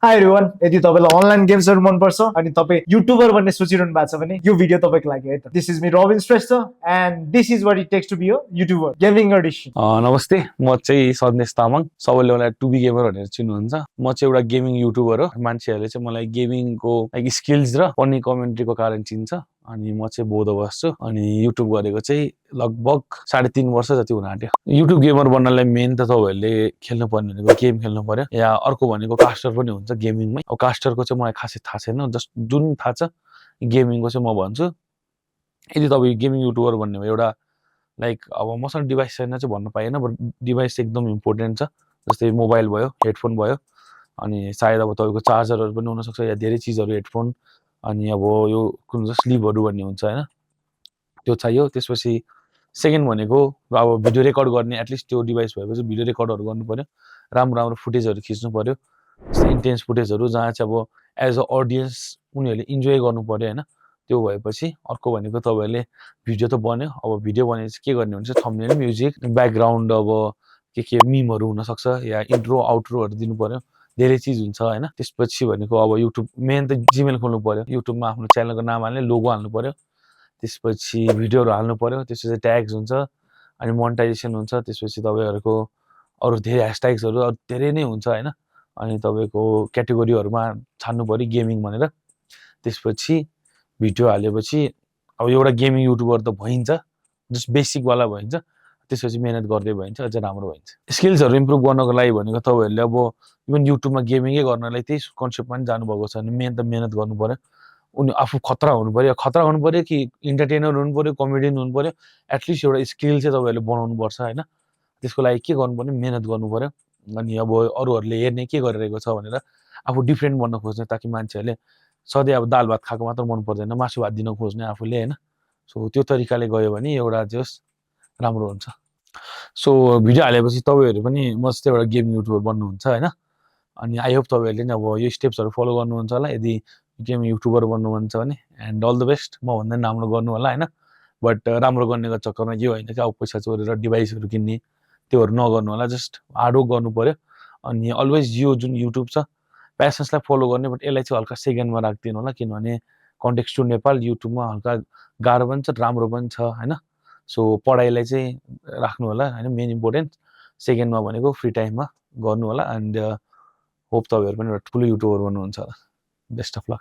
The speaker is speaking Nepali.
हाई एभ्रिवान, यदि तपाईलाई अनलाइन गेम्सहरु मन पर्छ अनि तपाई युट्युबर बन्ने सोचिरहनु भएको छ भने यो भिडियो तपाईको लागि है त। This is me Robin Shrestha and this is what it takes to be a YouTuber gaming edition. नमस्ते, म चाहिँ सन्देश तामाङ, सबैले मलाई टुबी गेमर भनेर चिन्नुहुन्छ। म चाहिँ एउटा गेमिङ युट्युबर हो। मान्छेहरूले चाहिँ मलाई गेमिङको लाइक स्किल्स र फनी कमेन्ट्रीको कारण चिन्छ। अनि म चाहिँ बौद्ध बस्छु अनि युट्युब गरेको चाहिँ लगभग 3.5 वर्ष जति हुन आँट्यो। युट्युब गेमर बन्नलाई मेन त तपाईहरुले खेल्नु पर्ने भनेको गेम खेल्नु पर्यो, या अर्को भनेको कास्टर पनि हुन्छ गेमिङमै। अब कास्टरको चाहिँ मलाई खासै थाहा छैन, जस्ट जुन थाहा छ गेमिङको चाहिँ म भन्छु। यदि तपाई गेमिङ युट्युबर बन्ने भयो, एउटा लाइक अब मसँग डिभाइस छैन चाहिँ भन्न पाइएन, बट डिभाइस एकदम इम्पोर्टेन्ट छ। जस्तै मोबाइल भयो, हेडफोन भयो, अनि सायद अब तपाईको चार्जरहरु पनि हुन सक्छ, या धेरै चीजहरु, हेडफोन, अनि अब यो कुन चाहिँ स्लिभहरु भन्ने हुन्छ हैन, त्यो चाहियो। त्यसपछि सेकेन्ड भनेको अब भिडियो रेकर्ड गर्ने एटलिस्ट त्यो डिभाइस भएपछि भिडियो रेकर्डहरु गर्नु पर्यो, राम्रो राम्रो फुटेजहरु खिच्नु पर्यो, इन्टेन्स फुटेजहरु जहाँ चाहिँ अब एज अ अडियन्स उनीहरुले इन्जोय गर्नु पर्यो हैन। त्यो भएपछि अर्को भनेको तपाईहरुले भिडियो त बन्यो, अब भिडियो बनेपछि के गर्ने हुन्छ, थम्बनेल, म्युजिक, ब्याकग्राउन्ड, अब के मिमहरु हुन सक्छ, या इन्ट्रो आउट्रोहरु दिनु पर्यो, धेरै चीज हुन्छ हैन। त्यसपछि भनेको अब युट्युब मेन त जीमेल खोल्नु पर्यो, युट्युबमा आफ्नो च्यानलको नाम हाल्ने, लोगो हाल्नु पर्यो, त्यसपछि भिडियोहरु हाल्नु पर्यो, त्यसपछि ट्याग्स हुन्छ, अनि मोनेटाइजेसन हुन्छ, त्यसपछि तपाईहरुको अरु धेरै ह्याशट्याग्सहरु अरु धेरै नै हुन्छ हैन। अनि तपाईको क्याटेगोरीहरुमा छान्नु पर्यो गेमिङ भनेर। त्यसपछि भिडियो हालेपछि अब एउटा गेमिङ युट्युबर त भइन्छ, जस्ट बेसिक वाला भइन्छ। त्यसपछि मेहनत गर्दै भइन्छ, अझ राम्रो भइन्छ। स्किल्सहरु इम्प्रुभ गर्नको लागि भनेको तपाईहरुले अब इभन युट्युबमा गेमिङै गर्नलाई त्यही कन्सेप्टमा नि जानु भएको छ भने मेन त मेहनत गर्नु पर्यो। उनी आफू खतरा हुनु पर्यो, खतरा हुनु पर्यो कि इन्टरटेनर हुनु पर्यो, कमेडियन हुनु पर्यो, एटलिस्ट एउटा स्किल चाहिँ तपाईहरुले बनाउनु पर्छ हैन। त्यसको लागि के गर्नु पर्यो, मेहनत गर्नु पर्यो। अनि अब अरूहरुले हेर्ने के गरिरहेको छ भनेर आफू डिफरेन्ट बन्न खोज्ने, ताकि मान्छेहरुले सधैँ अब दाल भात खाएको मात्र मन पर्दैन, मासु भात दिन खोज्ने आफूले हैन। सो त्यो तरिकाले गयो भने एउटा जस राम्रो हुन्छ। सो भिडियो हालेपछि तपाईहरु पनि म जस्तै एउटा गेमिङ युट्युबर बन्नुहुन्छ हैन। अनि आई होप तपाईहरुले नि अब यो स्टेप्सहरु फलो गर्नुहुन्छ होला, यदि गेमिङ युट्युबर बन्नु मन छ भने। And all the best. म भन्दैन राम्रो गर्नु होला हैन, बट राम्रो गर्नेको चक्करमा यो हैन कि अब पैसा चोरेर डिभाइसहरु किन्ने, त्योहरु नगर्नु होला। जस्ट हार्ड वर्क गर्नु पर्यो। अनि अलवेज यो जुन युट्युब छ प्यासन्सलाई फलो गर्ने, बट यसलाई चाहिँ हल्का सेकेन्डमा राख्दिनु होला, किनभने कन्टेक्स्ट टु नेपाल युट्युबमा हल्का गाह्रो पनि छ, राम्रो पनि छ हैन। सो पढाइलाई चाहिँ राख्नु होला हैन, मेन इम्पोर्टेन्ट। सेकेन्डमा भनेको फ्री टाइममा गर्नु होला। एन्ड होप तपाईहरु पनि एउटा ठुलो युट्युबर बन्नुहुन्छ होला। Best of lock.